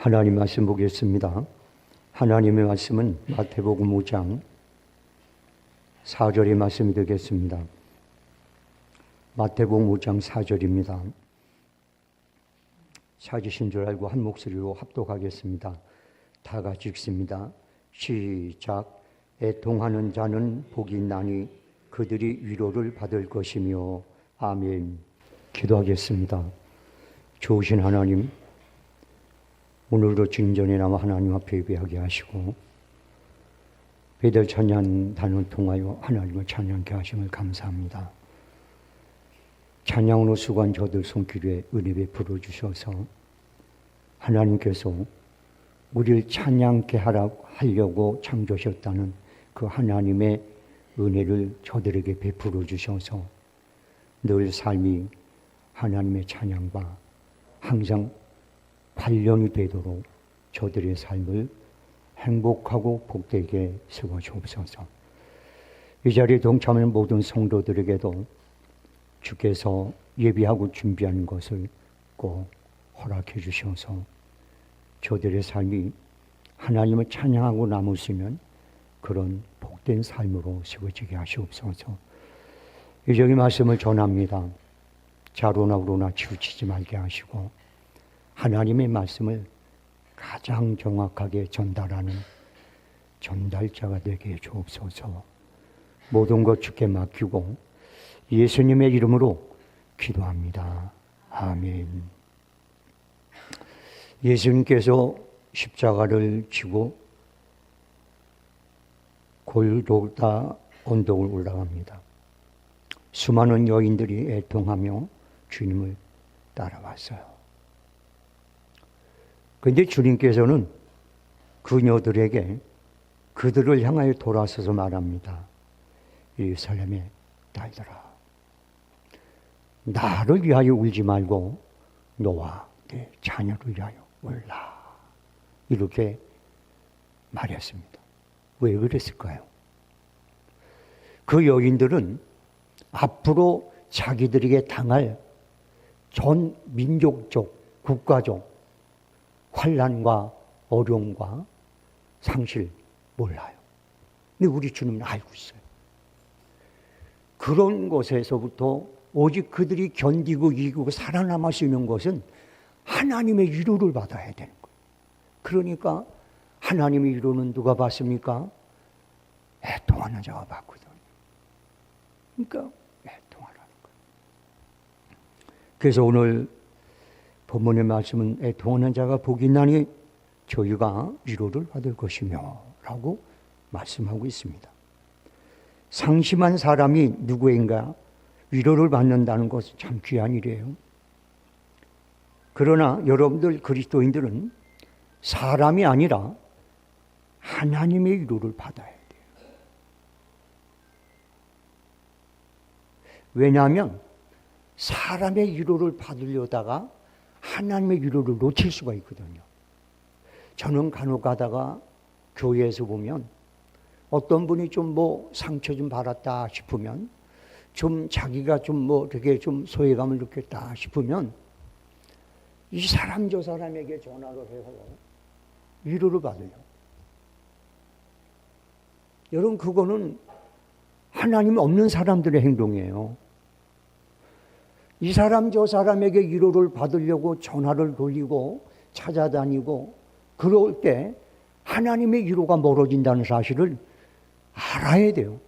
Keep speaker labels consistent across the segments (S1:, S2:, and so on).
S1: 하나님 말씀 보겠습니다. 하나님의 말씀은 마태복음 5장 4절의 말씀이 되겠습니다. 마태복음 5장 4절입니다. 찾으신 줄 알고 한 목소리로 합독하겠습니다. 다 같이 읽습니다. 시작. 애통하는 자는 복이 있나니 그들이 위로를 받을 것이며. 아멘. 기도하겠습니다. 좋으신 하나님, 오늘도 진전에나마 하나님 앞에 예배하게 하시고 배들 찬양 단을 통하여 하나님을 찬양케 하심을 감사합니다. 찬양으로 수고한 저들 손길에 은혜 베풀어 주셔서 하나님께서 우리를 찬양케 하려고 창조하셨다는 그 하나님의 은혜를 저들에게 베풀어 주셔서 늘 삶이 하나님의 찬양과 항상 관련이 되도록 저들의 삶을 행복하고 복되게 세워 주옵소서. 이 자리에 동참하는 모든 성도들에게도 주께서 예비하고 준비하는 것을 꼭 허락해 주셔서 저들의 삶이 하나님을 찬양하고 남으시는 그런 복된 삶으로 세워지게 하시옵소서. 이적의 말씀을 전합니다. 자로나 우로나 치우치지 말게 하시고 하나님의 말씀을 가장 정확하게 전달하는 전달자가 되게 해 주옵소서. 모든 것 주께 맡기고 예수님의 이름으로 기도합니다. 아멘. 예수님께서 십자가를 지고 골고다 언덕을 올라갑니다. 수많은 여인들이 애통하며 주님을 따라왔어요. 그런데 주님께서는 그녀들에게 그들을 향하여 돌아서서 말합니다. 예루살렘의 딸들아, 나를 위하여 울지 말고 너와 내 자녀를 위하여 울라. 이렇게 말했습니다. 왜 그랬을까요? 그 여인들은 앞으로 자기들에게 당할 전 민족적, 국가적 환난과 어려움과 상실 몰라요. 근데 우리 주님은 알고 있어요. 그런 것에서부터 오직 그들이 견디고 이기고 살아남을 수 있는 것은 하나님의 위로를 받아야 되는 거예요. 그러니까 하나님의 위로는 누가 받습니까? 애통하는 자가 받거든요. 그러니까 애통하라는 거예요. 그래서 오늘 본문의 말씀은 애통하는 자가 복이 있나니 저희가 위로를 받을 것이며 라고 말씀하고 있습니다. 상심한 사람이 누구인가 위로를 받는다는 것은 참 귀한 일이에요. 그러나 여러분들 그리스도인들은 사람이 아니라 하나님의 위로를 받아야 돼요. 왜냐하면 사람의 위로를 받으려다가 하나님의 위로를 놓칠 수가 있거든요. 저는 간혹 가다가 교회에서 보면 어떤 분이 좀 상처 좀 받았다 싶으면 좀 자기가 좀 되게 좀 소외감을 느꼈다 싶으면 이 사람 저 사람에게 전화를 해서 위로를 받으려. 여러분 그거는 하나님 없는 사람들의 행동이에요. 이 사람 저 사람에게 위로를 받으려고 전화를 돌리고 찾아다니고 그럴 때 하나님의 위로가 멀어진다는 사실을 알아야 돼요.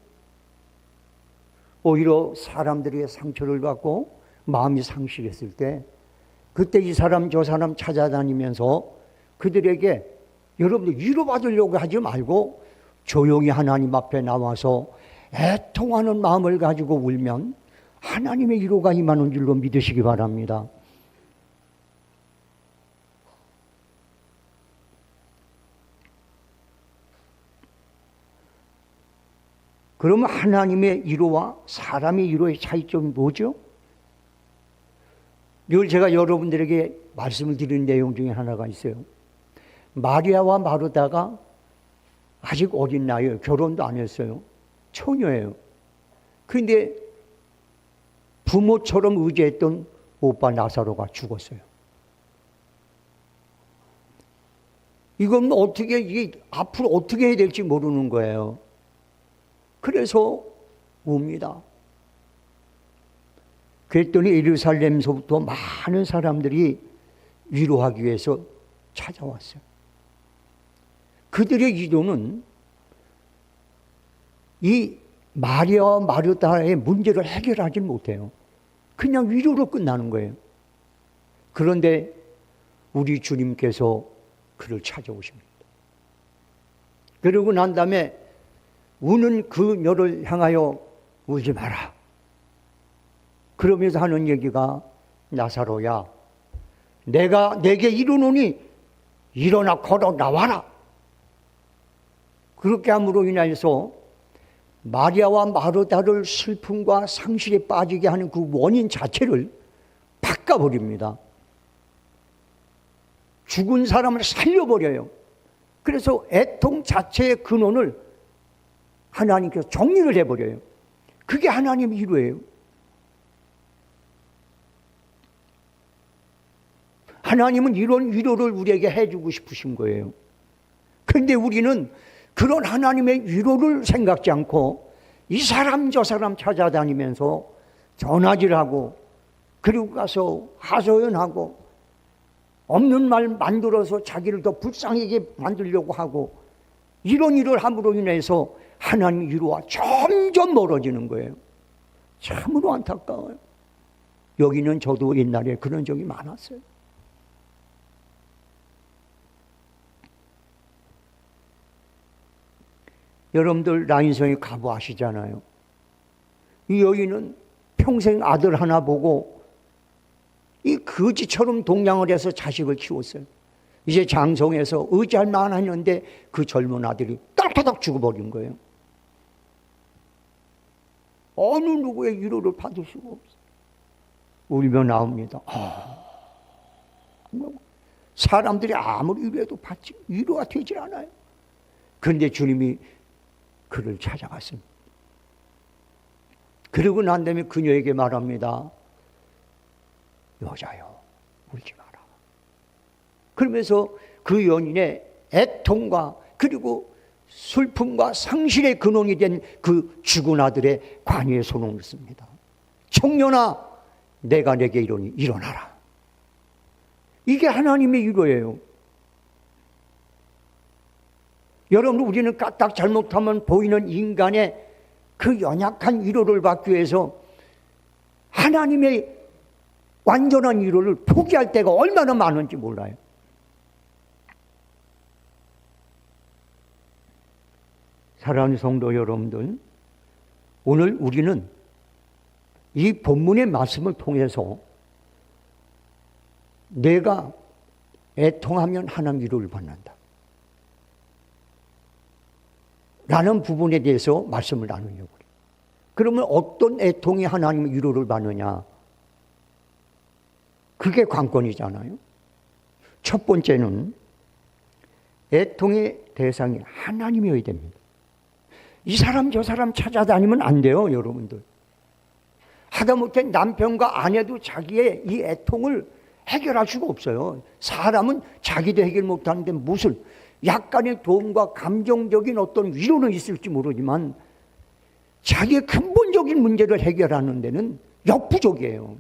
S1: 오히려 사람들의 상처를 받고 마음이 상실했을 때 그때 이 사람 저 사람 찾아다니면서 그들에게 여러분들 위로받으려고 하지 말고 조용히 하나님 앞에 나와서 애통하는 마음을 가지고 울면 하나님의 위로가 임하는 줄로 믿으시기 바랍니다. 그러면 하나님의 위로와 사람의 위로의 차이점이 뭐죠? 늘 제가 여러분들에게 말씀을 드리는 내용 중에 하나가 있어요. 마리아와 마르다가 아직 어린 나이에요. 결혼도 안 했어요. 처녀예요. 그런데 부모처럼 의지했던 오빠 나사로가 죽었어요. 이건 어떻게, 이게 앞으로 어떻게 해야 될지 모르는 거예요. 그래서 웁니다. 그랬더니 예루살렘서부터 많은 사람들이 위로하기 위해서 찾아왔어요. 그들의 기도는 이 마리아와 마르다의 문제를 해결하지 못해요. 그냥 위로로 끝나는 거예요. 그런데 우리 주님께서 그를 찾아오십니다. 그러고 난 다음에 우는 그녀를 향하여 울지 마라. 그러면서 하는 얘기가 나사로야, 내가 내게 이르노니 일어나 걸어 나와라. 그렇게 함으로 인하여서 마리아와 마르다를 슬픔과 상실에 빠지게 하는 그 원인 자체를 바꿔버립니다. 죽은 사람을 살려버려요. 그래서 애통 자체의 근원을 하나님께서 정리를 해버려요. 그게 하나님의 위로예요. 하나님은 이런 위로를 우리에게 해주고 싶으신 거예요. 그런데 우리는 그런 하나님의 위로를 생각지 않고 이 사람 저 사람 찾아다니면서 전화질하고 그리고 가서 하소연하고 없는 말 만들어서 자기를 더 불쌍하게 만들려고 하고 이런 일을 함으로 인해서 하나님의 위로와 점점 멀어지는 거예요. 참으로 안타까워요. 여기는 저도 옛날에 그런 적이 많았어요. 여러분들 라인성에 가보 아시잖아요. 이 여인은 평생 아들 하나 보고 이 거지처럼 동양을 해서 자식을 키웠어요. 이제 장성해서 의지할 만했는데 그 젊은 아들이 딸타닥 죽어버린 거예요. 어느 누구의 위로를 받을 수가 없어요. 울며 나옵니다. 사람들이 아무리 위로해도 받지 위로가 되질 않아요. 그런데 주님이 그를 찾아갔습니다. 그러고 난 다음에 그녀에게 말합니다. 여자여, 울지 마라. 그러면서 그 연인의 애통과 그리고 슬픔과 상실의 근원이 된 그 죽은 아들의 관여에 손을 씁니다. 청년아, 내가 내게 이르노니 일어나라. 이게 하나님의 위로예요. 여러분, 우리는 까딱 잘못하면 보이는 인간의 그 연약한 위로를 받기 위해서 하나님의 완전한 위로를 포기할 때가 얼마나 많은지 몰라요. 사랑하는 성도 여러분들, 오늘 우리는 이 본문의 말씀을 통해서 내가 애통하면 하나님 위로를 받는다 라는 부분에 대해서 말씀을 나누려고 해요. 그러면 어떤 애통이 하나님의 위로를 받느냐? 그게 관건이잖아요. 첫 번째는 애통의 대상이 하나님이어야 됩니다. 이 사람 저 사람 찾아다니면 안 돼요, 여러분들. 하다못해 남편과 아내도 자기의 이 애통을 해결할 수가 없어요. 사람은 자기도 해결 못하는데 무슨 약간의 도움과 감정적인 어떤 위로는 있을지 모르지만 자기의 근본적인 문제를 해결하는 데는 역부족이에요.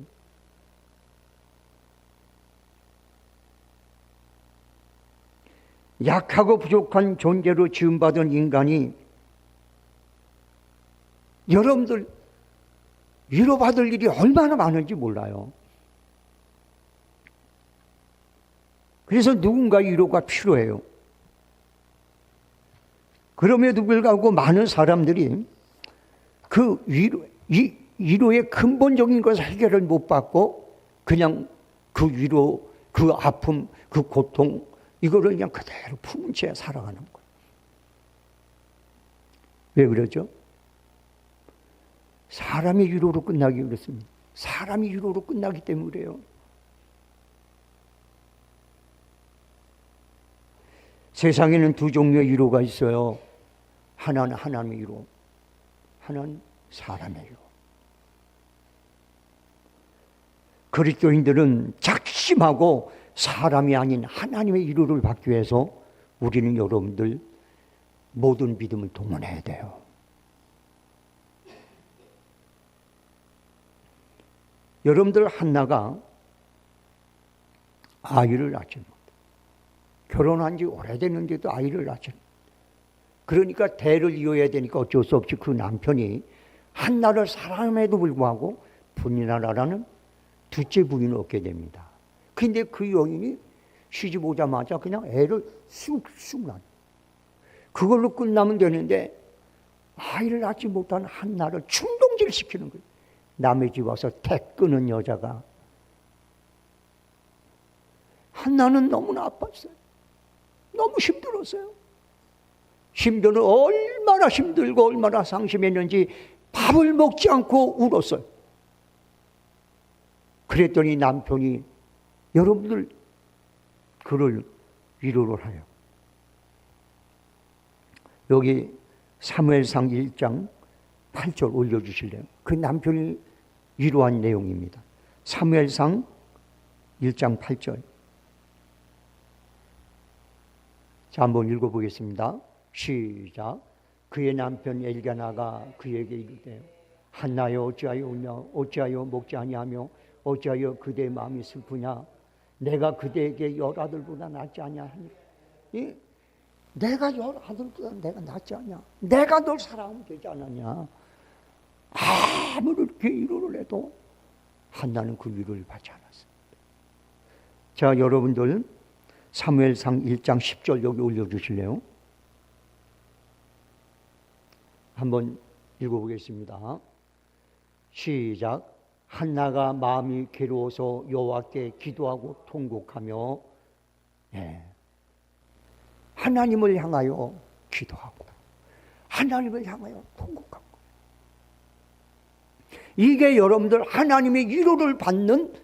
S1: 약하고 부족한 존재로 지음받은 인간이 여러분들 위로받을 일이 얼마나 많은지 몰라요. 그래서 누군가 위로가 필요해요. 그럼에도 불구하고 많은 사람들이 그 위로의 근본적인 것을 해결을 못 받고 그냥 그 위로, 그 아픔, 그 고통 이거를 그냥 그대로 품은 채 살아가는 거예요. 왜 그러죠? 사람의 위로로 끝나기 그렇습니다. 사람이 위로로 끝나기 때문에 그래요. 세상에는 두 종류의 위로가 있어요. 하나는 하나님의 위로, 하나는 사람의 위로. 그리스도인들은 작심하고 사람이 아닌 하나님의 위로를 받기 위해서 우리는 여러분들 모든 믿음을 동원해야 돼요. 여러분들 한나가 아이를 낳지 못해. 결혼한 지 오래됐는데도 아이를 낳지 못해. 그러니까 대를 이어야 되니까 어쩔 수 없이 그 남편이 한나를 사랑함에도 불구하고 분이나라라는 둘째 부인을 얻게 됩니다. 근데 그 여인이 시집 오자마자 그냥 애를 쑥쑥 낳아. 그걸로 끝나면 되는데 아이를 낳지 못한 한나를 충동질시키는 거예요. 남의 집 와서 택 끄는 여자가. 한나는 너무나 아팠어요. 너무 힘들었어요. 힘들어 얼마나 힘들고 얼마나 상심했는지 밥을 먹지 않고 울었어요. 그랬더니 남편이 여러분들 그를 위로를 하여. 여기 사무엘상 1장 8절 올려주실래요? 그 남편이 위로한 내용입니다. 사무엘상 1장 8절. 자, 한번 읽어보겠습니다. 시작. 그의 남편 엘가나가 그에게 이르되 한나여 어찌하여 울며 어찌하여 먹지 아니하며 어찌하여 그대의 마음이 슬프냐. 내가 그대에게 열 아들보다 낫지 아니하니. 내가 열 아들보다 내가 낫지 않냐. 내가 널 사랑하면 되지 않았냐. 아무리 이렇게 위로를 해도 한나는 그 위로를 받지 않았습니다. 자, 여러분들 사무엘상 1장 10절 여기 올려주실래요? 한번 읽어보겠습니다. 시작. 한나가 마음이 괴로워서 여호와께 기도하고 통곡하며, 하나님을 향하여 기도하고 하나님을 향하여 통곡하고. 이게 여러분들 하나님의 위로를 받는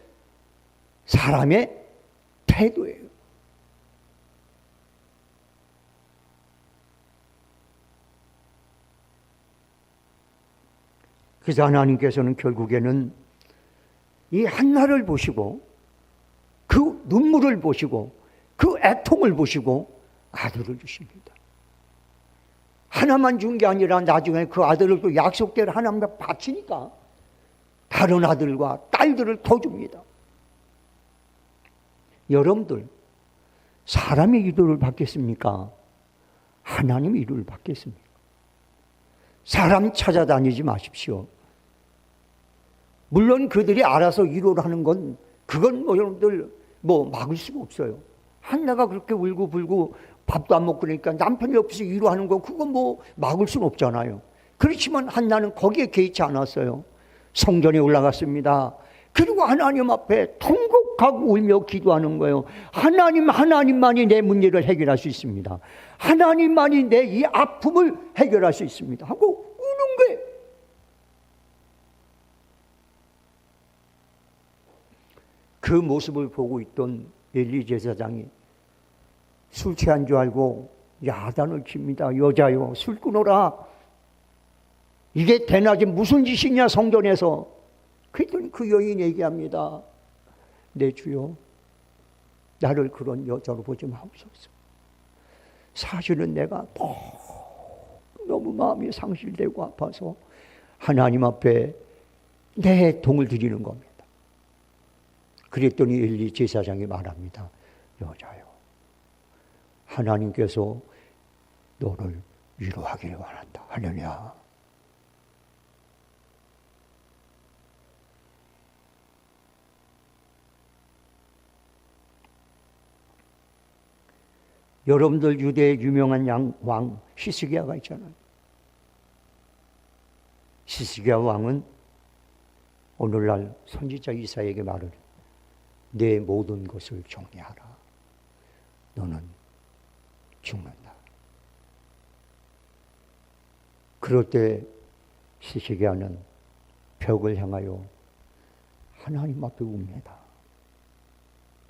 S1: 사람의 태도예요. 그래서 하나님께서는 결국에는 이 한나를 보시고 그 눈물을 보시고 그 애통을 보시고 아들을 주십니다. 하나만 준 게 아니라 나중에 그 아들을 또 약속대로 하나님께 바치니까 다른 아들과 딸들을 더 줍니다. 여러분들 사람의 위로를 받겠습니까? 하나님의 위로를 받겠습니까? 사람 찾아다니지 마십시오. 물론 그들이 알아서 위로를 하는 건 그건 여러분들 막을 수가 없어요. 한나가 그렇게 울고 불고 밥도 안 먹고 그러니까 남편이 옆에서 위로하는 건 그건 막을 수는 없잖아요. 그렇지만 한나는 거기에 개의치 않았어요. 성전에 올라갔습니다. 그리고 하나님 앞에 통곡하고 울며 기도하는 거예요. 하나님만이 내 문제를 해결할 수 있습니다. 하나님만이 내 이 아픔을 해결할 수 있습니다 하고 우는 거예요. 그 모습을 보고 있던 엘리 제사장이 술 취한 줄 알고 야단을 칩니다. 여자여 술 끊어라. 이게 대낮에 무슨 짓이냐 성전에서. 그랬더니 그 여인이 얘기합니다. 내 주여 나를 그런 여자로 보지 마옵소서. 사실은 내가 너무 마음이 상실되고 아파서 하나님 앞에 내 애통을 드리는 겁니다. 그랬더니 엘리 제사장이 말합니다. 여자여 하나님께서 너를 위로하기를 원한다. 할렐루야. 여러분들 유대의 유명한 왕 히스기야가 있잖아요. 히스기야 왕은 오늘날 선지자 이사야에게 말을 내 모든 것을 정리하라. 너는 죽는다. 그럴 때 히스기야는 벽을 향하여 하나님 앞에 웁니다.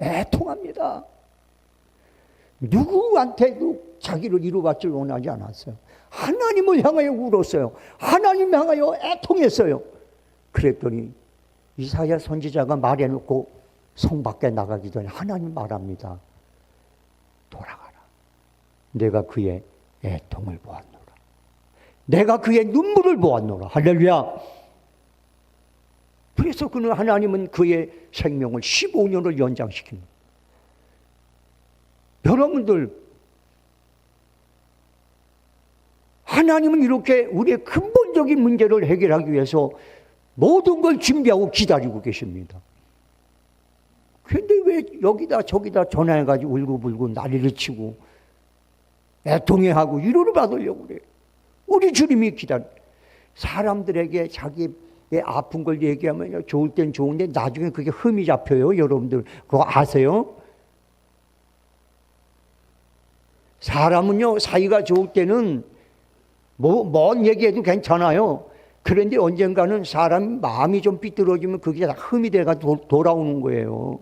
S1: 애통합니다. 누구한테도 자기를 위로받지 원하지 않았어요. 하나님을 향하여 울었어요. 하나님 향하여 애통했어요. 그랬더니 이사야 선지자가 말해놓고 성 밖에 나가기 전에 하나님 말합니다. 돌아가라. 내가 그의 애통을 보았노라. 내가 그의 눈물을 보았노라. 할렐루야. 그래서 그는 하나님은 그의 생명을 15년을 연장시킵니다. 여러분들, 하나님은 이렇게 우리의 근본적인 문제를 해결하기 위해서 모든 걸 준비하고 기다리고 계십니다. 그런데 왜 여기다 저기다 전화해가지고 울고불고 난리를 치고 애통해하고 위로를 받으려고 그래요. 우리 주님이 기다려. 사람들에게 자기의 아픈 걸 얘기하면 좋을 땐 좋은데 나중에 그게 흠이 잡혀요. 여러분들 그거 아세요? 사람은요, 사이가 좋을 때는 뭔 얘기해도 괜찮아요. 그런데 언젠가는 사람 마음이 좀 삐뚤어지면 그게 다 흠이 돼가 돌아오는 거예요.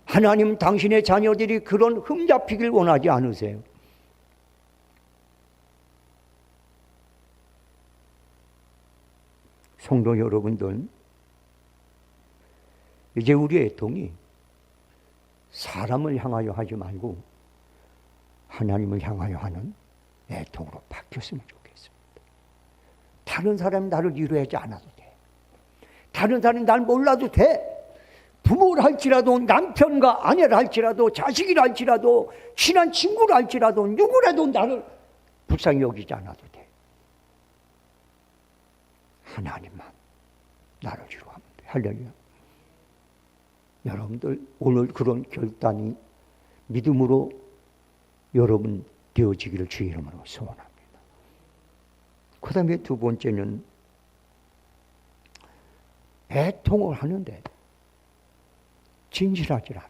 S1: 하나님 당신의 자녀들이 그런 흠 잡히길 원하지 않으세요. 성도 여러분들, 이제 우리의 애통이 사람을 향하여 하지 말고 하나님을 향하여 하는 애통으로 바뀌었으면 좋겠습니다. 다른 사람이 나를 위로하지 않아도 돼. 다른 사람이 날 몰라도 돼. 부모를 할지라도, 남편과 아내를 할지라도, 자식이라 할지라도, 친한 친구를 할지라도, 누구라도 나를 불쌍히 여기지 않아도 돼. 하나님만 나를 위로하면 돼. 할렐루야. 여러분들, 오늘 그런 결단이 믿음으로 여러분 되어지기를 주의 이름으로 소원합니다. 그 다음에 두 번째는 애통을 하는데 진실하지 않아.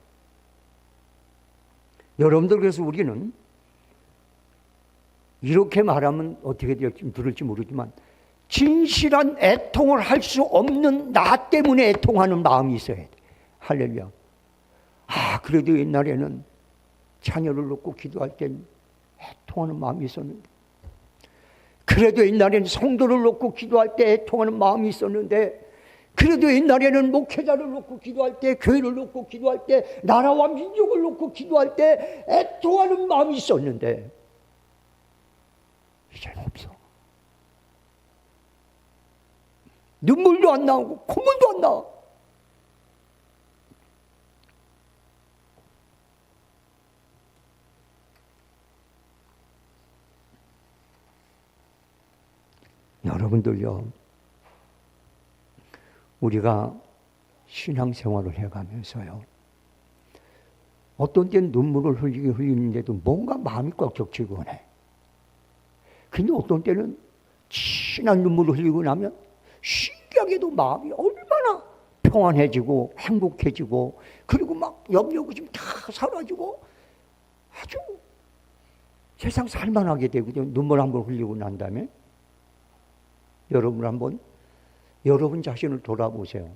S1: 여러분들, 그래서 우리는 이렇게 말하면 어떻게 될지 들을지 모르지만 진실한 애통을 할 수 없는 나 때문에 애통하는 마음이 있어야 돼. 할렐루야. 아, 그래도 옛날에는 자녀를 놓고 기도할 땐 애통하는 마음이 있었는데, 그래도 옛날에는 성도를 놓고 기도할 때 애통하는 마음이 있었는데, 그래도 옛날에는 목회자를 놓고 기도할 때, 교회를 놓고 기도할 때, 나라와 민족을 놓고 기도할 때 애통하는 마음이 있었는데 이제는 없어. 눈물도 안 나오고 콧물도 안 나와. 여러분들요, 우리가 신앙생활을 해가면서요, 어떤 때는 눈물을 흘리는데도 뭔가 마음이 꽉 적히곤 해. 근데 어떤 때는 진한 눈물을 흘리고 나면 신기하게도 마음이 얼마나 평안해지고 행복해지고, 그리고 막 염려고심 다 사라지고 아주 세상 살만하게 되거든요. 눈물 한번 흘리고 난 다음에. 여러분 한번 여러분 자신을 돌아보세요.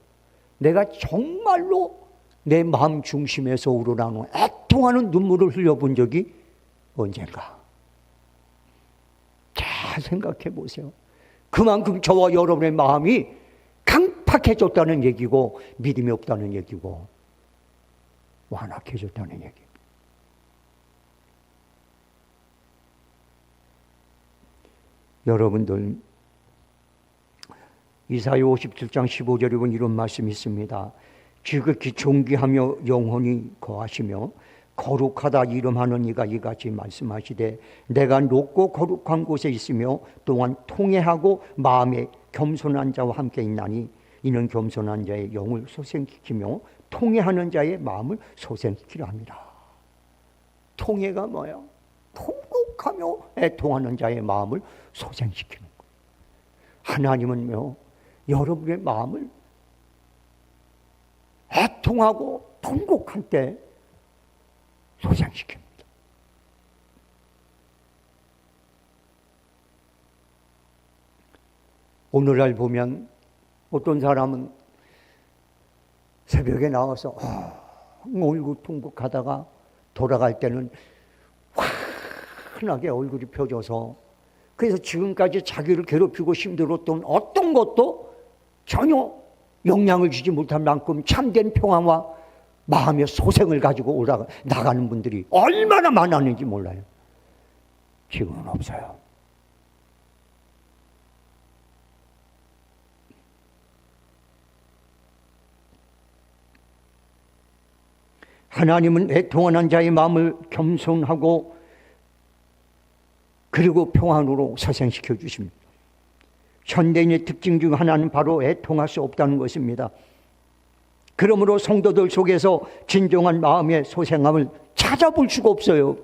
S1: 내가 정말로 내 마음 중심에서 우러나오는 애통하는 눈물을 흘려본 적이 언젠가? 잘 생각해 보세요. 그만큼 저와 여러분의 마음이 강팍해졌다는 얘기고, 믿음이 없다는 얘기고, 완악해졌다는 얘기. 여러분들, 이사야 57장 15절에 보면 이런 말씀이 있습니다. 지극히 존귀하며 영원히 거하시며 거룩하다 이름하는 이가 이같이 말씀하시되, 내가 높고 거룩한 곳에 있으며 또한 통회하고 마음에 겸손한 자와 함께 있나니 이는 겸손한 자의 영을 소생시키며 통회하는 자의 마음을 소생시키려 합니다. 통회가 뭐야? 통곡하며 애통하는 자의 마음을 소생시키는 거예요. 하나님은요, 여러분의 마음을 애통하고 통곡할 때 소생시킵니다. 오늘날 보면 어떤 사람은 새벽에 나와서 울고통곡하다가 돌아갈 때는 환하게 얼굴이 펴져서, 그래서 지금까지 자기를 괴롭히고 힘들었던 어떤 것도 전혀 영향을 주지 못할 만큼 참된 평화와 마음의 소생을 가지고 나가는 분들이 얼마나 많았는지 몰라요. 지금은 없어요. 하나님은 애통하는 자의 마음을 겸손하고 그리고 평안으로 서생시켜 주십니다. 현대인의 특징 중 하나는 바로 애통할 수 없다는 것입니다. 그러므로 성도들 속에서 진정한 마음의 소생함을 찾아볼 수가 없어요.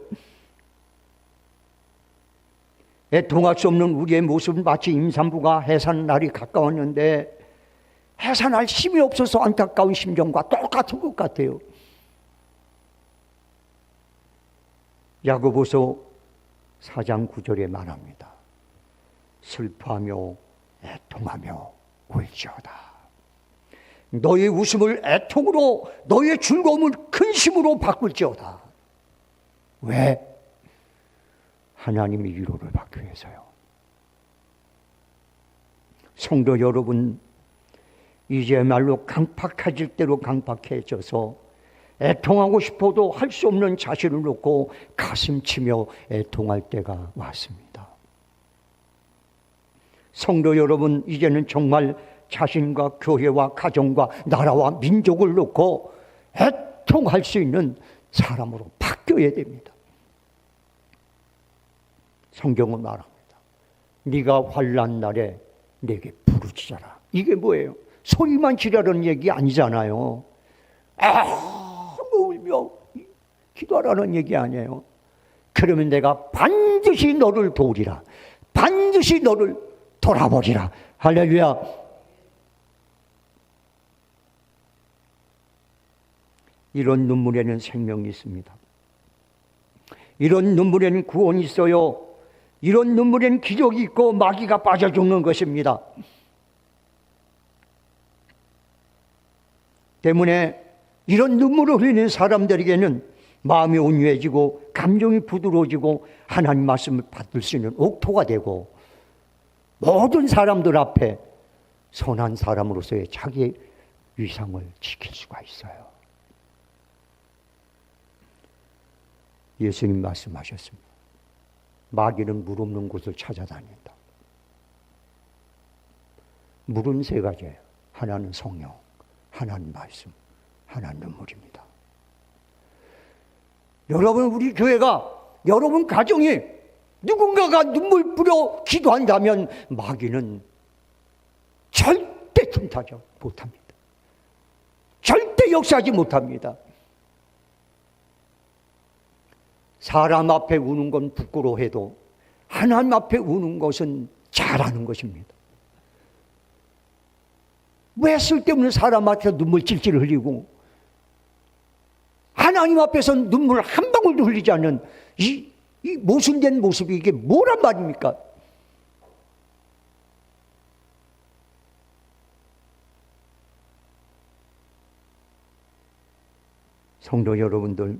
S1: 애통할 수 없는 우리의 모습은 마치 임산부가 해산 날이 가까웠는데 해산할 힘이 없어서 안타까운 심정과 똑같은 것 같아요. 야고보서 4장 9절에 말합니다. 슬퍼하며 애통하며 울지어다. 너의 웃음을 애통으로, 너의 즐거움을 근심으로 바꿀지어다. 왜? 하나님의 위로를 받기 위해서요. 성도 여러분, 이제말로 강팍해질 대로 강팍해져서 애통하고 싶어도 할 수 없는 자신을 놓고 가슴치며 애통할 때가 왔습니다. 성도 여러분, 이제는 정말 자신과 교회와 가정과 나라와 민족을 놓고 애통할 수 있는 사람으로 바뀌어야 됩니다. 성경은 말합니다. 네가 환난 날에 내게 부르짖어라. 이게 뭐예요? 소리만 지르라는 얘기 아니잖아요. 울며 기도하라는 얘기 아니에요. 그러면 내가 반드시 너를 도우리라. 반드시 너를 돌아보리라. 할렐루야. 이런 눈물에는 생명이 있습니다. 이런 눈물에는 구원이 있어요. 이런 눈물에는 기적이 있고 마귀가 빠져 죽는 것입니다. 때문에 이런 눈물을 흘리는 사람들에게는 마음이 온유해지고 감정이 부드러워지고 하나님 말씀을 받을 수 있는 옥토가 되고 모든 사람들 앞에 선한 사람으로서의 자기의 위상을 지킬 수가 있어요. 예수님 말씀하셨습니다. 마귀는 물 없는 곳을 찾아다닌다. 물은 세 가지예요. 하나는 성령, 하나는 말씀, 하나는 눈물입니다. 여러분, 우리 교회가, 여러분 가정이 누군가가 눈물 뿌려 기도한다면 마귀는 절대 틈타지 못합니다. 절대 역사하지 못합니다. 사람 앞에 우는 건 부끄러워해도 하나님 앞에 우는 것은 잘하는 것입니다. 왜 쓸데없는 사람 앞에서 눈물 찔찔 흘리고 하나님 앞에서 눈물 한 방울도 흘리지 않는 이 모순된 모습이 이게 뭐란 말입니까? 성도 여러분들,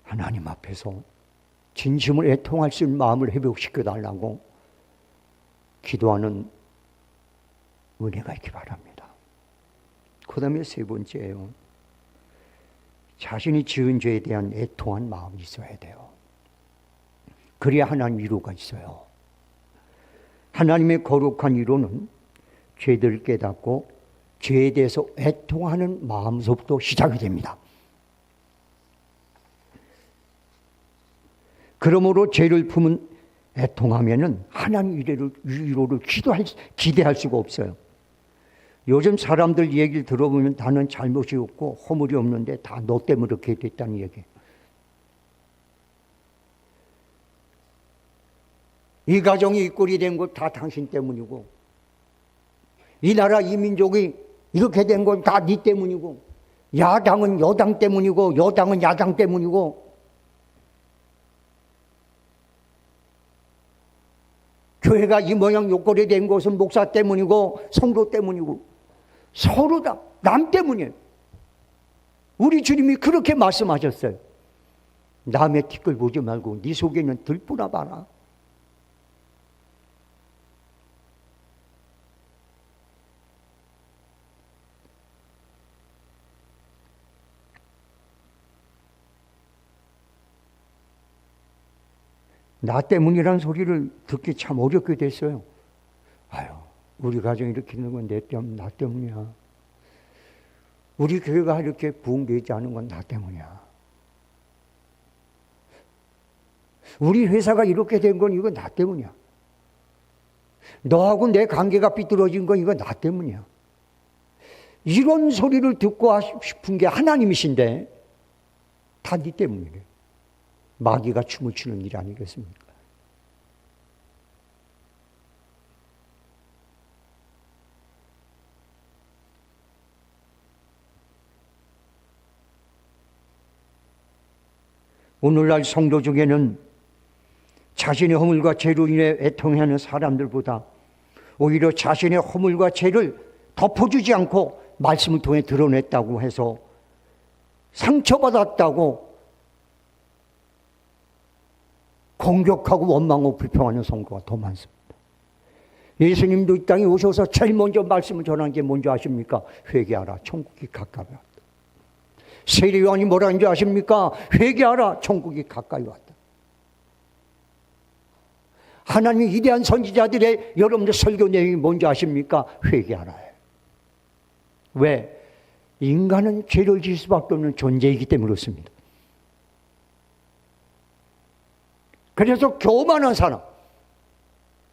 S1: 하나님 앞에서 진심을 애통할 수 있는 마음을 회복시켜 달라고 기도하는 은혜가 있기 바랍니다. 그 다음에 세 번째예요. 자신이 지은 죄에 대한 애통한 마음이 있어야 돼요. 그래야 하나님 위로가 있어요. 하나님의 거룩한 위로는 죄들을 깨닫고 죄에 대해서 애통하는 마음부터 시작이 됩니다. 그러므로 죄를 품은 애통하면은 하나님 위로를 기대할 수가 없어요. 요즘 사람들 얘기를 들어보면 나는 잘못이 없고 허물이 없는데 다 너 때문에 이렇게 됐다는 얘기. 이 가정이 이 꼴이 된 것 다 당신 때문이고, 이 나라 이 민족이 이렇게 된 건 다 네 때문이고, 야당은 여당 때문이고 여당은 야당 때문이고, 교회가 이 모양 요꼴이 된 것은 목사 때문이고 성도 때문이고 서로 다 남 때문이에요. 우리 주님이 그렇게 말씀하셨어요. 남의 티끌 보지 말고 네 속에는 들뿌나 봐라. 나 때문이란 소리를 듣기 참 어렵게 됐어요. 아유, 우리 가정이 이렇게 있는 건 나 때문이야. 우리 교회가 이렇게 부흥되지 않은 건 나 때문이야. 우리 회사가 이렇게 된 건 이거 나 때문이야. 너하고 내 관계가 삐뚤어진 건 이거 나 때문이야. 이런 소리를 듣고 싶은 게 하나님이신데 다 네 때문이래. 마귀가 춤을 추는 일 아니겠습니까? 오늘날 성도 중에는 자신의 허물과 죄로 인해 애통하는 사람들보다 오히려 자신의 허물과 죄를 덮어주지 않고 말씀을 통해 드러냈다고 해서 상처받았다고 공격하고 원망하고 불평하는 성도가 더 많습니다. 예수님도 이 땅에 오셔서 제일 먼저 말씀을 전한 게 뭔지 아십니까? 회개하라, 천국이 가까이 왔다. 세례요한이 뭐라 하는지 아십니까? 회개하라, 천국이 가까이 왔다. 하나님의 위대한 선지자들의 여러분들 설교 내용이 뭔지 아십니까? 회개하라. 왜? 인간은 죄를 지을 수밖에 없는 존재이기 때문에 그렇습니다. 그래서 교만한 사람,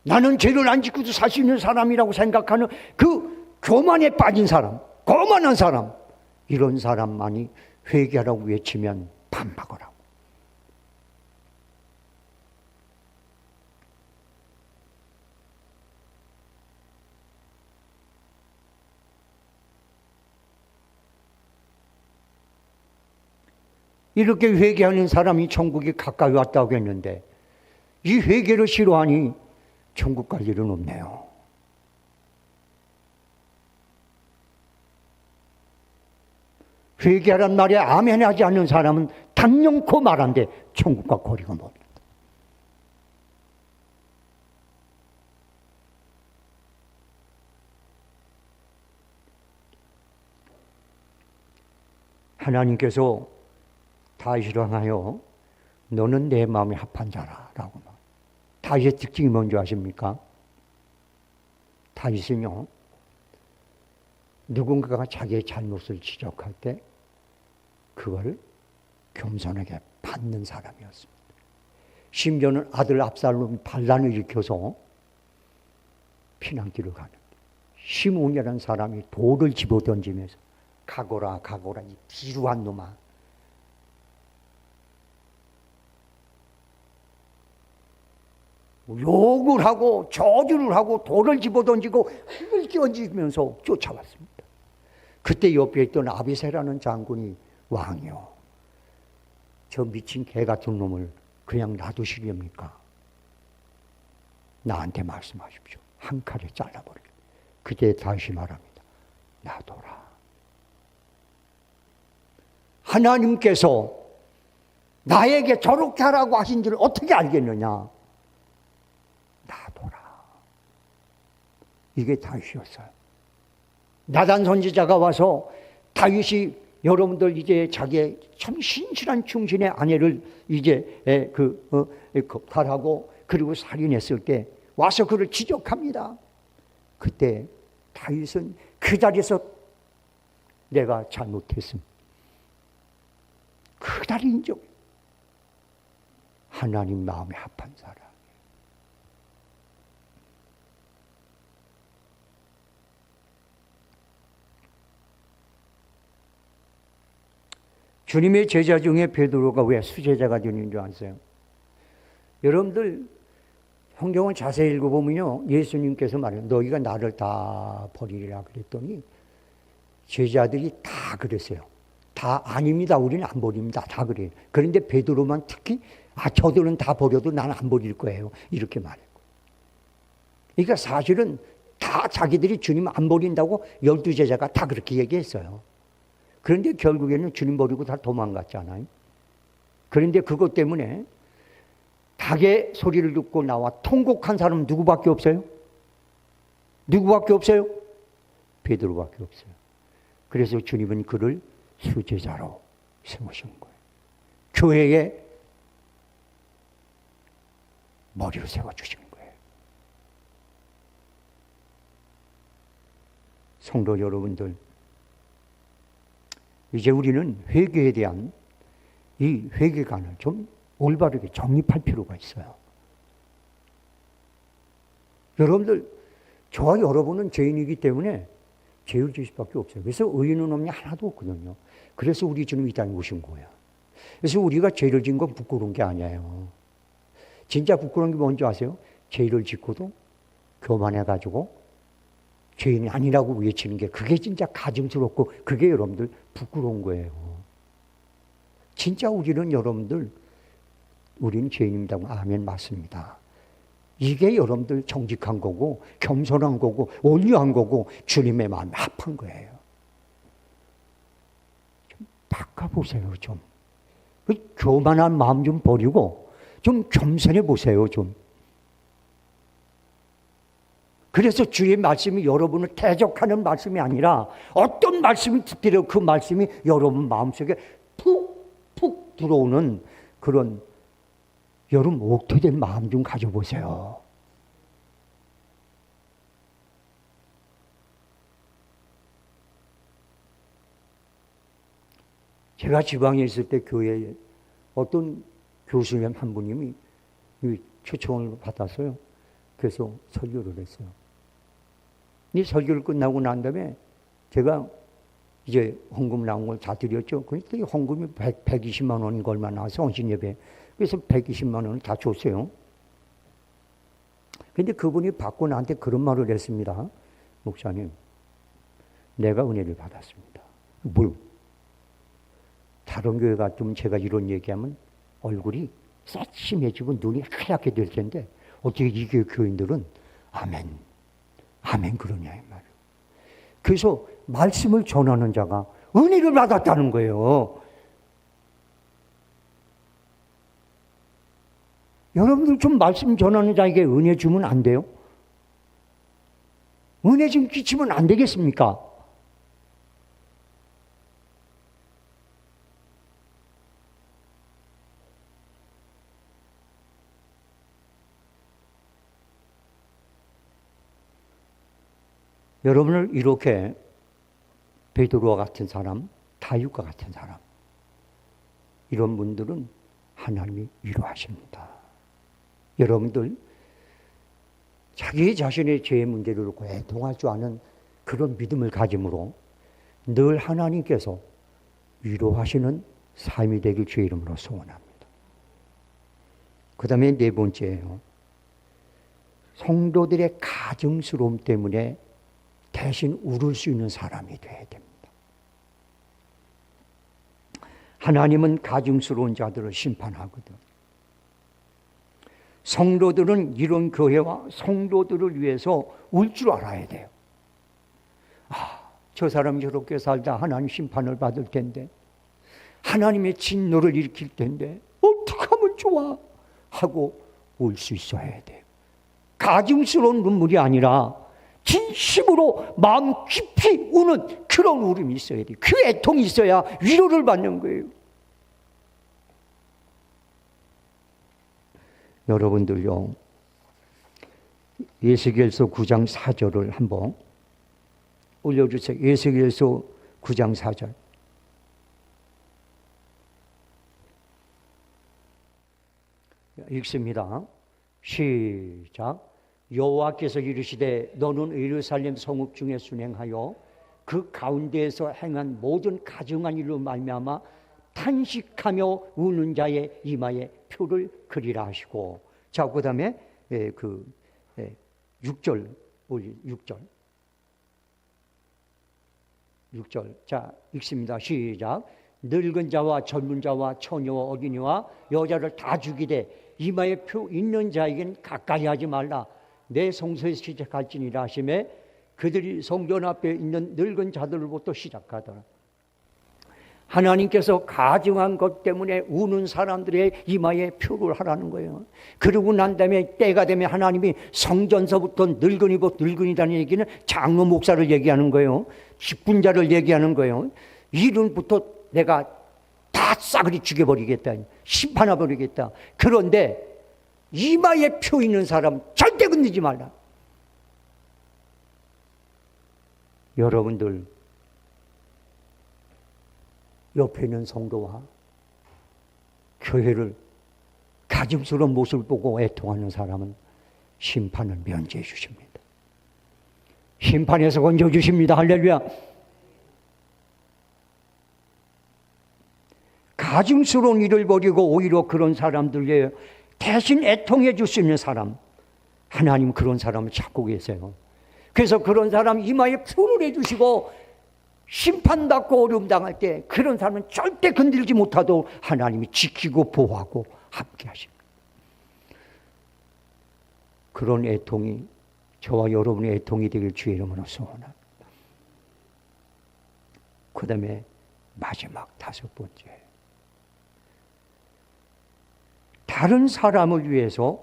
S1: 나는 죄를 안 짓고도 살 수 있는 사람이라고 생각하는 그 교만에 빠진 사람, 거만한 사람, 이런 사람만이 회개하라고 외치면 반박을 하고. 이렇게 회개하는 사람이 천국이 가까이 왔다고 했는데 이 회개를 싫어하니 천국 갈 일은 없네요. 회개하란 말에 아멘하지 않는 사람은 단연코 말한데 천국과 거리가 멉니다. 하나님께서 다윗을 향하여 너는 내 마음에 합한 자라 라고. 다윗의 특징이 뭔지 아십니까? 다윗은요, 누군가가 자기의 잘못을 지적할 때 그걸 겸손하게 받는 사람이었습니다. 심지어는 아들 압살롬이 반란을 일으켜서 피난길을 가는데 시므온이라는 사람이 돌을 집어던지면서 가거라 가거라 이 비루한 놈아, 욕을 하고 저주를 하고 돌을 집어던지고 힘을 끼얹으면서 쫓아왔습니다. 그때 옆에 있던 아비새라는 장군이 왕이요, 저 미친 개 같은 놈을 그냥 놔두시렵니까? 나한테 말씀하십시오. 한 칼에 잘라버리게. 그때 다시 말합니다. 놔둬라. 하나님께서 나에게 저렇게 하라고 하신 줄 어떻게 알겠느냐? 놔둬라. 이게 다윗이었어요. 나단 선지자가 와서 다윗이 여러분들 이제 자기의 참 신실한 충신의 아내를 이제 가라고 그리고 살인했을 때 와서 그를 지적합니다. 그때 다윗은 그 자리에서 내가 잘못했습니다. 그날 인정. 하나님 마음에 합한 사람. 주님의 제자 중에 베드로가 왜 수제자가 되는 줄 아세요? 여러분들 성경을 자세히 읽어보면요, 예수님께서 말해요. 너희가 나를 다 버리리라 그랬더니 제자들이 다 그랬어요. 다 아닙니다. 우리는 안 버립니다. 다 그래요. 그런데 베드로만 특히 저들은 다 버려도 나는 안 버릴 거예요. 이렇게 말해요. 그러니까 사실은 다 자기들이 주님 안 버린다고 12제자가 다 그렇게 얘기했어요. 그런데 결국에는 주님 버리고 다 도망갔잖아요. 그런데 그것 때문에 닭의 소리를 듣고 나와 통곡한 사람은 누구밖에 없어요? 누구밖에 없어요? 베드로밖에 없어요. 그래서 주님은 그를 수제자로 세우신 거예요. 교회에 머리로 세워주시는 거예요. 성도 여러분들, 이제 우리는 회개에 대한 이 회개관을 좀 올바르게 정립할 필요가 있어요. 여러분들, 저와 여러분은 죄인이기 때문에 죄를 지을 수밖에 없어요. 그래서 의인은 없냐 하나도 없거든요. 그래서 우리 주님 이 땅에 오신 거예요. 그래서 우리가 죄를 지은 건 부끄러운 게 아니에요. 진짜 부끄러운 게 뭔지 아세요? 죄를 짓고도 교만해가지고 죄인이 아니라고 외치는 게, 그게 진짜 가증스럽고 그게 여러분들 부끄러운 거예요. 진짜 우리는 여러분들, 우리는 죄인입니다. 아멘, 맞습니다. 이게 여러분들 정직한 거고 겸손한 거고 온유한 거고 주님의 마음에 합한 거예요. 좀 바꿔보세요. 좀 그 교만한 마음 좀 버리고 좀 겸손해 보세요. 좀. 그래서 주의 말씀이 여러분을 대적하는 말씀이 아니라 어떤 말씀을 듣더라도 그 말씀이 여러분 마음속에 푹푹 들어오는 그런 여러분 옥토된 마음 좀 가져보세요. 제가 지방에 있을 때 교회에 어떤 교수님 한 분이 초청을 받았어요. 그래서 설교를 했어요. 이 설교를 끝나고 난 다음에 제가 이제 헌금 나온 걸 다 드렸죠. 그랬더니 헌금이 120만 원인 걸 나와서 헌신예배. 그래서 120만 원을 다 줬어요. 근데 그분이 받고 나한테 그런 말을 했습니다. 목사님, 내가 은혜를 받았습니다. 뭘? 다른 교회 같으면 제가 이런 얘기하면 얼굴이 새침해지고 눈이 하얗게 될 텐데 어떻게 이 교회 교인들은 아멘, 아멘 그러냐 이 말이에요. 그래서 말씀을 전하는 자가 은혜를 받았다는 거예요. 여러분들 좀 말씀 전하는 자에게 은혜 주면 안 돼요? 은혜 좀 끼치면 안 되겠습니까? 여러분을 이렇게 베드로와 같은 사람, 다윗과 같은 사람, 이런 분들은 하나님이 위로하십니다. 여러분들 자기 자신의 죄의 문제를 놓고 애통할 줄 아는 그런 믿음을 가짐으로 늘 하나님께서 위로하시는 삶이 되길 주의 이름으로 소원합니다. 그 다음에 네 번째예요. 성도들의 가증스러움 때문에 대신 울을 수 있는 사람이 되어야 됩니다. 하나님은 가증스러운 자들을 심판하거든. 성도들은 이런 교회와 성도들을 위해서 울 줄 알아야 돼요. 저 사람이 저렇게 살다 하나님 심판을 받을 텐데, 하나님의 진노를 일으킬 텐데 어떻게 하면 좋아? 하고 울 수 있어야 돼요. 가증스러운 눈물이 아니라 진심으로 마음 깊이 우는 그런 울음이 있어야 돼요. 그 애통이 있어야 위로를 받는 거예요. 여러분들요, 에스겔서 9장 4절을 한번 올려주세요. 에스겔서 9장 4절. 읽습니다. 시작. 여호와께서 이르시되 너는 예루살렘 성읍 중에 순행하여 그 가운데에서 행한 모든 가증한 일로 말미암아 탄식하며 우는 자의 이마에 표를 그리라 하시고, 자 그다음에 6절 6절 자 읽습니다. 시작. 늙은 자와 젊은 자와 처녀와 어린이와 여자를 다 죽이되 이마에 표 있는 자에게는 가까이 하지 말라. 내 성소에 시작할지니라 하시매 그들이 성전 앞에 있는 늙은 자들로부터 시작하더라. 하나님께서 가증한 것 때문에 우는 사람들의 이마에 표를 하라는 거예요. 그러고 난 다음에 때가 되면 하나님이 성전서부터 늙은이다는 얘기는 장로 목사를 얘기하는 거예요. 직분자를 얘기하는 거예요. 이름부터 내가 다 싸그리 죽여버리겠다, 심판해버리겠다. 그런데 이마에 표 있는 사람 절대 건드리지 말라. 여러분들 옆에 있는 성도와 교회를 가증스러운 모습을 보고 애통하는 사람은 심판을 면제해 주십니다. 심판에서 건져 주십니다. 할렐루야. 가증스러운 일을 벌이고 오히려 그런 사람들에게 대신 애통해 줄 수 있는 사람, 하나님 그런 사람을 찾고 계세요. 그래서 그런 사람 이마에 표를 해주시고 심판받고 어려움 당할 때 그런 사람은 절대 건들지 못하도록 하나님이 지키고 보호하고 함께 하십니다. 그런 애통이 저와 여러분의 애통이 되길 주의 이름으로 소원합니다. 그 다음에 마지막 5번째, 다른 사람을 위해서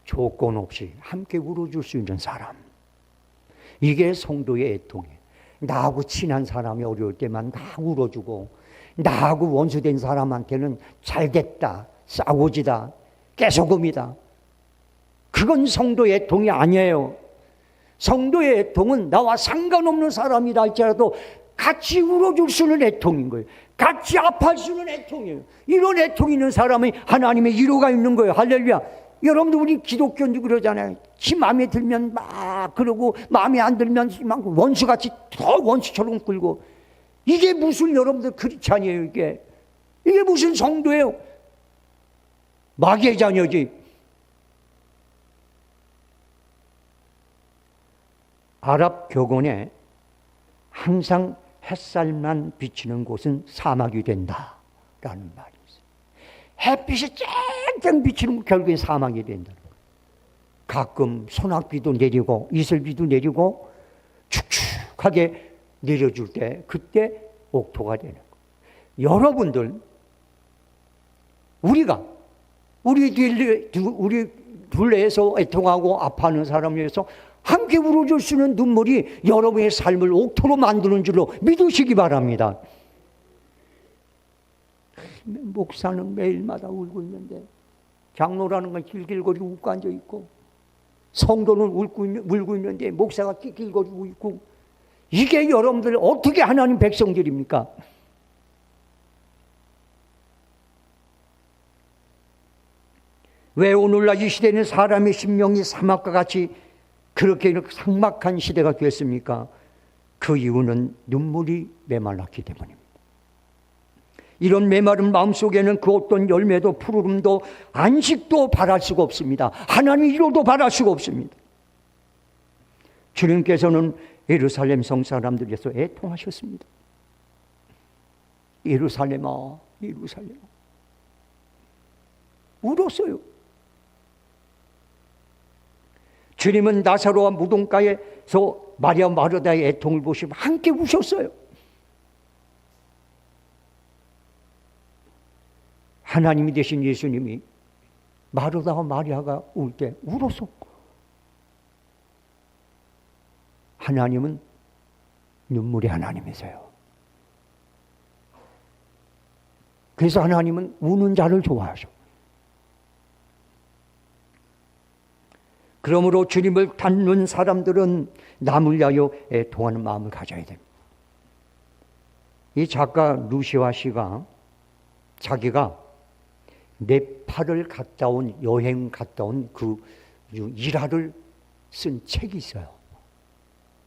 S1: 조건 없이 함께 울어줄 수 있는 사람, 이게 성도의 애통이에요. 나하고 친한 사람이 어려울 때만 다 울어주고, 나하고 원수된 사람한테는 잘됐다, 싸우지다, 깨소금이다. 그건 성도의 애통이 아니에요. 성도의 애통은 나와 상관없는 사람이라 할지라도 같이 울어줄 수 있는 애통인 거예요. 같이 아파할 수 있는 애통이에요. 이런 애통이 있는 사람이 하나님의 위로가 있는 거예요. 할렐루야. 여러분들 우리 기독교인도 그러잖아요. 지 마음에 들면 막 그러고 마음에 안 들면 막 원수같이 더 원수처럼 굴고, 이게 무슨 여러분들 크리스찬이에요. 이게 무슨 성도예요. 마귀의 자녀지. 아랍 격언에 항상 햇살만 비치는 곳은 사막이 된다라는 말이 있어요. 햇빛이 쨍쨍 비치는 곳 결국엔 사막이 된다. 가끔 소낙비도 내리고 이슬비도 내리고 축축하게 내려줄 때 그때 옥토가 되는 거예요. 여러분들, 우리 둘레에서 애통하고 아파하는 사람을 위해서 함께 울어줄 수 있는 눈물이 여러분의 삶을 옥토로 만드는 줄로 믿으시기 바랍니다. 목사는 매일마다 울고 있는데, 장로라는 건 길길거리고 웃고 앉아있고, 성도는 울고 있는데 목사가 길길거리고 있고, 이게 여러분들 어떻게 하나님 백성들입니까? 왜 오늘날 이 시대는 사람의 심령이 사막과 같이 그렇게 삭막한 시대가 됐습니까? 그 이유는 눈물이 메말랐기 때문입니다. 이런 메마른 마음속에는 그 어떤 열매도 푸르름도 안식도 바랄 수가 없습니다. 하나님의 위로도 바랄 수가 없습니다. 주님께서는 예루살렘 성 사람들에서 애통하셨습니다. 예루살렘아, 예루살렘아, 울었어요. 주님은 나사로와 무덤가에서 마리아 마르다의 애통을 보시고 함께 우셨어요. 하나님이 되신 예수님이 마르다와 마리아가 울 때 울었어. 하나님은 눈물의 하나님이세요. 그래서 하나님은 우는 자를 좋아하셔. 그러므로 주님을 닮는 사람들은 남을 위하여 애통하는 마음을 가져야 됩니다. 이 작가 루시아 씨가 자기가 네팔을 갔다 온, 여행 갔다 온 그 일화를 쓴 책이 있어요.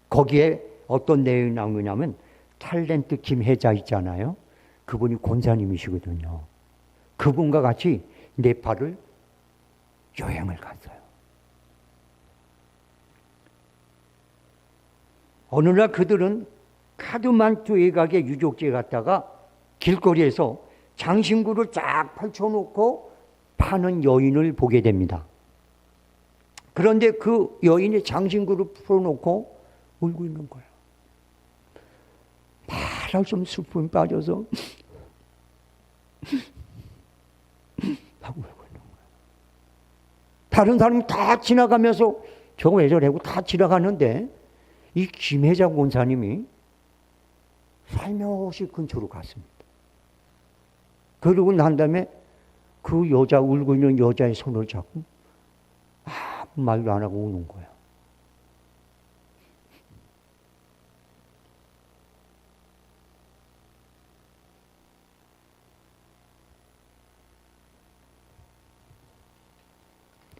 S1: 거기에 어떤 내용이 나오냐면, 탤런트 김혜자 있잖아요. 그분이 권사님이시거든요. 그분과 같이 네팔을 여행을 갔어요. 어느 날 그들은 카드만두 외곽에 유적지에 갔다가 길거리에서 장신구를 쫙 펼쳐놓고 파는 여인을 보게 됩니다. 그런데 그 여인이 장신구를 풀어놓고 울고 있는 거예요. 말할 수 없는 슬픔이 빠져서 하고 울고 있는 거예요. 다른 사람이 다 지나가면서 저거 왜 저래 하고 다 지나가는데, 이 김혜자 권사님이 살며시 근처로 갔습니다. 그러고 난 다음에 그 여자, 울고 있는 여자의 손을 잡고 아무 말도 안 하고 우는 거야.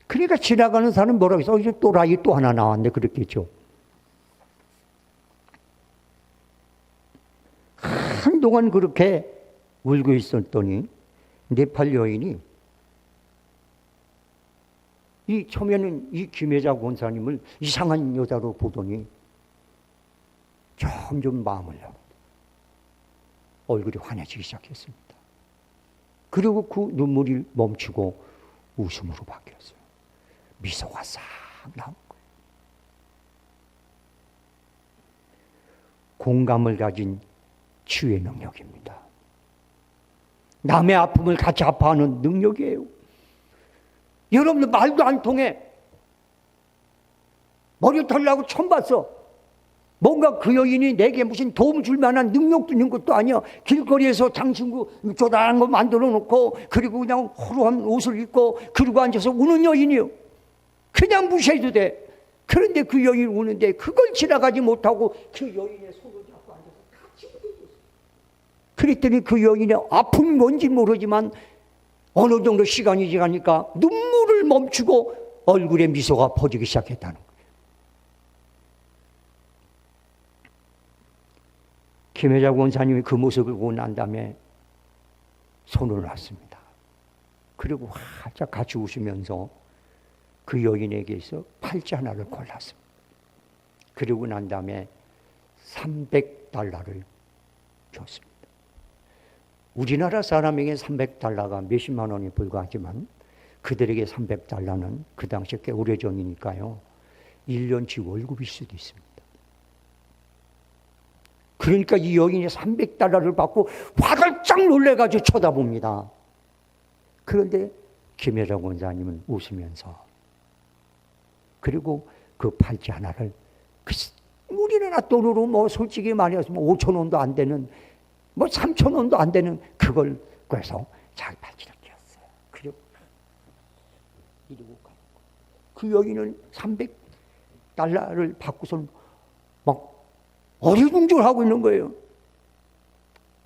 S1: 그러니까 지나가는 사람은 뭐라고 해서 이제 또라이 또 하나 나왔네 그랬겠죠. 한동안 그렇게 울고 있었더니 네팔 여인이 처음에는 이 김혜자 권사님을 이상한 여자로 보더니 점점 마음을 열고 얼굴이 환해지기 시작했습니다. 그리고 그 눈물이 멈추고 웃음으로 바뀌었어요. 미소가 싹 나온 거예요. 공감을 가진 치유의 능력입니다. 남의 아픔을 같이 아파하는 능력이에요. 여러분들 말도 안 통해. 머리 털라고 처음 봤어. 뭔가 그 여인이 내게 무슨 도움을 줄 만한 능력도 있는 것도 아니야. 길거리에서 장신구 조그만한 거 만들어 놓고 그리고 그냥 호루한 옷을 입고 그러고 앉아서 우는 여인이요. 그냥 무시해도 돼. 그런데 그 여인이 우는데 그걸 지나가지 못하고 그 여인의 손을 잡고 앉아서 같이 울고 있었어. 그랬더니 그 여인이 아픈 건지 모르지만 어느 정도 시간이 지나니까 눈물을 멈추고 얼굴에 미소가 퍼지기 시작했다는 거예요. 김혜자 권사님이 그 모습을 보고 난 다음에 손을 놨습니다. 그리고 활짝 같이 웃으면서 그 여인에게서 팔찌 하나를 골랐습니다. 그리고 난 다음에 $300를 줬습니다. 우리나라 사람에게 $300가 몇십만 원이 불과하지만 그들에게 $300는 그 당시에 꽤 오래전이니까요. 1년치 월급일 수도 있습니다. 그러니까 이 여인이 $300를 받고 화들짝 놀래가지고 쳐다봅니다. 그런데 김혜자 권사님은 웃으면서 그리고 그 팔찌 하나를 우리나라 돈으로 뭐 솔직히 말해서 5,000원도 안 되는 3,000원도 안 되는 그걸 꺼내서 자기 팔찌를 끼웠어요. 그리고 이러고 가는 거예요. 그 여인은 $300를 받고선 막 어리둥절하고 있는 거예요.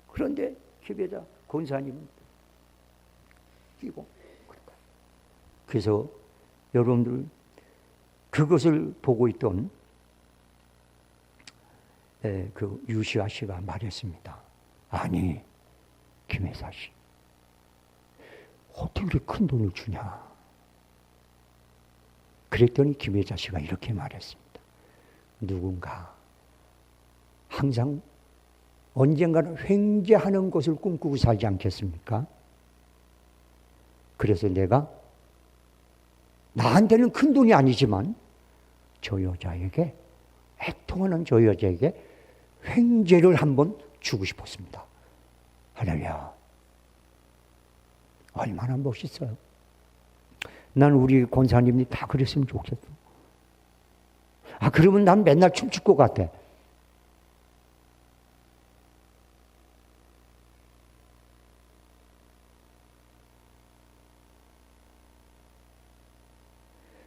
S1: 그런데 김혜자 권사님은 끼고 그래서 여러분들 그것을 보고 있던 그 유시아 씨가 말했습니다. 아니 김혜자 씨 어떻게 큰 돈을 주냐. 그랬더니 김혜자 씨가 이렇게 말했습니다. 누군가 항상 언젠가는 횡재하는 것을 꿈꾸고 살지 않겠습니까? 그래서 내가 나한테는 큰 돈이 아니지만 저 여자에게 애통하는 저 여자에게 횡재를 한번 주고 싶었습니다. 할렐루야. 얼마나 멋있어요. 난 우리 권사님이 다 그랬으면 좋겠어. 그러면 난 맨날 춤출 것 같아.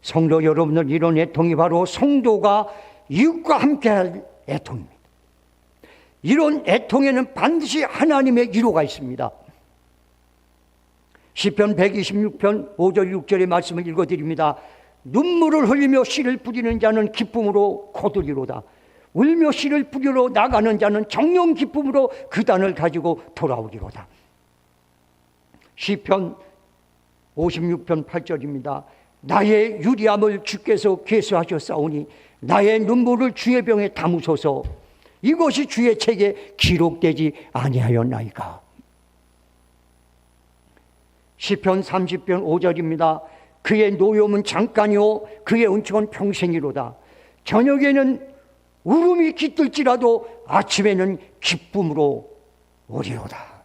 S1: 성도 여러분들, 이런 애통이 바로 성도가 이웃과 함께할 애통입니다. 이런 애통에는 반드시 하나님의 위로가 있습니다. 시편 126편 5절 6절의 말씀을 읽어드립니다. 눈물을 흘리며 씨를 뿌리는 자는 기쁨으로 거두리로다. 울며 씨를 뿌리러 나가는 자는 정령 기쁨으로 그 단을 가지고 돌아오리로다. 시편 56편 8절입니다. 나의 유리함을 주께서 계수하셨사오니 나의 눈물을 주의 병에 담으소서. 이것이 주의 책에 기록되지 아니하였나이까. 시편 30편 5절입니다. 그의 노염은 잠깐이요 그의 은총은 평생이로다. 저녁에는 울음이 깃들지라도 아침에는 기쁨으로 오리로다.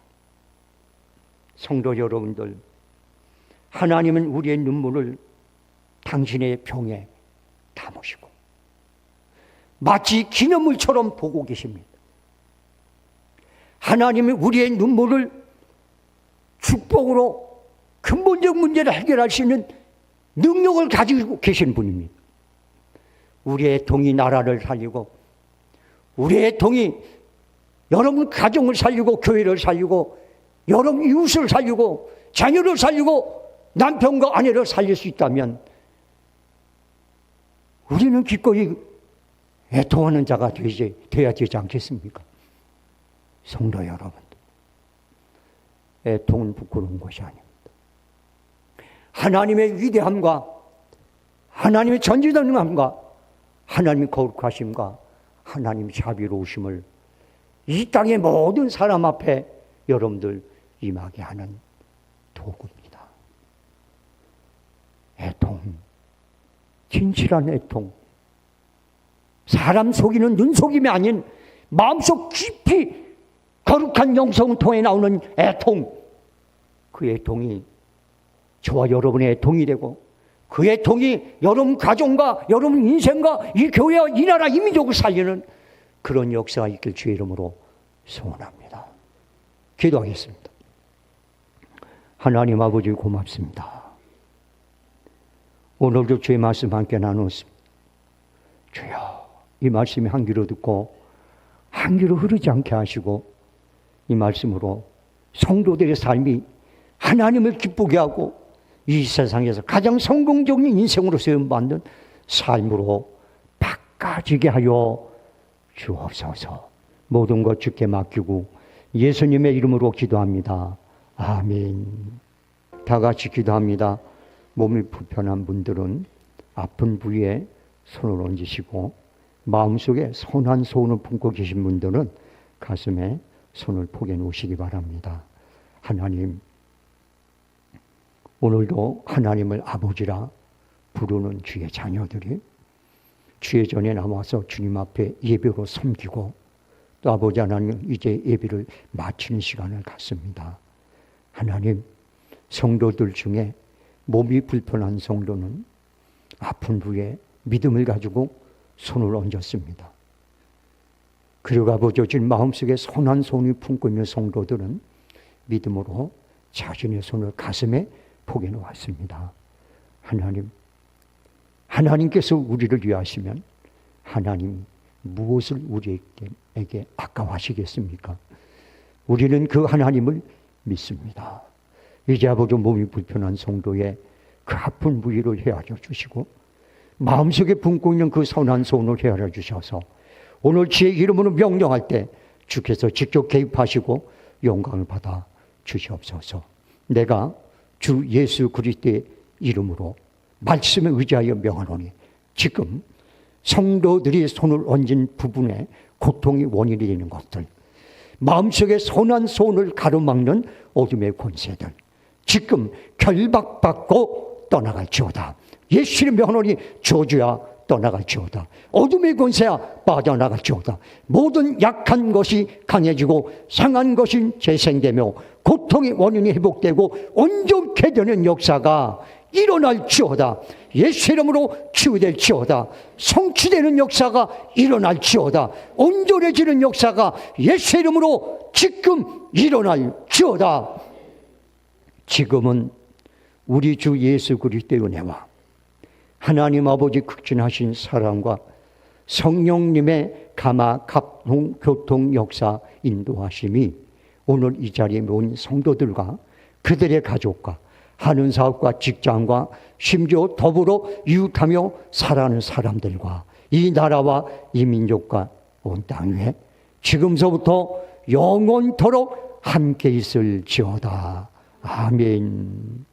S1: 성도 여러분들, 하나님은 우리의 눈물을 당신의 병에 담으시고 마치 기념물처럼 보고 계십니다. 하나님이 우리의 눈물을 축복으로 근본적 문제를 해결할 수 있는 능력을 가지고 계신 분입니다. 우리 애통이 나라를 살리고, 우리 애통이 여러분 가정을 살리고, 교회를 살리고, 여러분 이웃을 살리고, 자녀를 살리고, 남편과 아내를 살릴 수 있다면 우리는 기꺼이 애통하는 자가 되어야 되지 않겠습니까? 성도 여러분, 애통은 부끄러운 것이 아닙니다. 하나님의 위대함과 하나님의 전지전능함과 하나님의 거룩하심과 하나님의 자비로우심을 이 땅의 모든 사람 앞에 여러분들 임하게 하는 도구입니다. 애통, 진실한 애통, 사람 속이는 눈속임이 아닌 마음속 깊이 거룩한 영성을 통해 나오는 애통, 그 애통이 저와 여러분의 애통이 되고, 그 애통이 여러분 가정과 여러분 인생과 이 교회와 이 나라 이 민족을 살리는 그런 역사가 있길 주의 이름으로 소원합니다. 기도하겠습니다. 하나님 아버지 고맙습니다. 오늘도 주의 말씀 함께 나눴습니다. 주여, 이 말씀이 한 귀로 듣고 한 귀로 흐르지 않게 하시고, 이 말씀으로 성도들의 삶이 하나님을 기쁘게 하고 이 세상에서 가장 성공적인 인생으로 세움받는 삶으로 바꿔지게 하여 주옵소서. 모든 것 주께 맡기고 예수님의 이름으로 기도합니다. 아멘. 다 같이 기도합니다. 몸이 불편한 분들은 아픈 부위에 손을 얹으시고, 마음속에 선한 소원을 품고 계신 분들은 가슴에 손을 포개 놓으시기 바랍니다. 하나님, 오늘도 하나님을 아버지라 부르는 주의 자녀들이 주의 전에 나와서 주님 앞에 예배로 섬기고, 또 아버지 하나님 이제 예배를 마치는 시간을 갖습니다. 하나님, 성도들 중에 몸이 불편한 성도는 아픈 부위에 믿음을 가지고 손을 얹었습니다. 그리고 아버지 지금 마음속에 선한 소원을 품고 있는 성도들은 믿음으로 자신의 손을 가슴에 포개 놓았습니다. 하나님, 하나님께서 우리를 위하시면 하나님 무엇을 우리에게 아까워하시겠습니까? 우리는 그 하나님을 믿습니다. 이제 아버지 몸이 불편한 성도의 그 아픈 부위를 헤아려 주시고, 마음속에 품고 있는 그 선한 소원을 헤아려 주셔서 오늘 주의 이름으로 명령할 때 주께서 직접 개입하시고 영광을 받아 주시옵소서. 내가 주 예수 그리스도의 이름으로 말씀에 의지하여 명하노니, 지금 성도들이 손을 얹은 부분에 고통이 원인이 되는 것들, 마음속에 선한 소원을 가로막는 어둠의 권세들, 지금 결박받고 떠나갈지어다. 예수의 명하노니 저주야 떠나갈지어다. 어둠의 권세야 빠져나갈지어다. 모든 약한 것이 강해지고 상한 것이 재생되며 고통의 원인이 회복되고 온전케 되는 역사가 일어날지어다. 예수 이름으로 치유될지어다. 성취되는 역사가 일어날지어다. 온전해지는 역사가 예수 이름으로 지금 일어날지어다. 지금은 우리 주 예수 그리스도의 은혜와 하나님 아버지 극진하신 사랑과 성령님의 감화 갑동 교통 역사 인도하심이 오늘 이 자리에 모인 성도들과 그들의 가족과 하는 사업과 직장과 심지어 더불어 이웃하며 살아가는 사람들과 이 나라와 이 민족과 온 땅 위에 지금서부터 영원토록 함께 있을지어다. 아멘.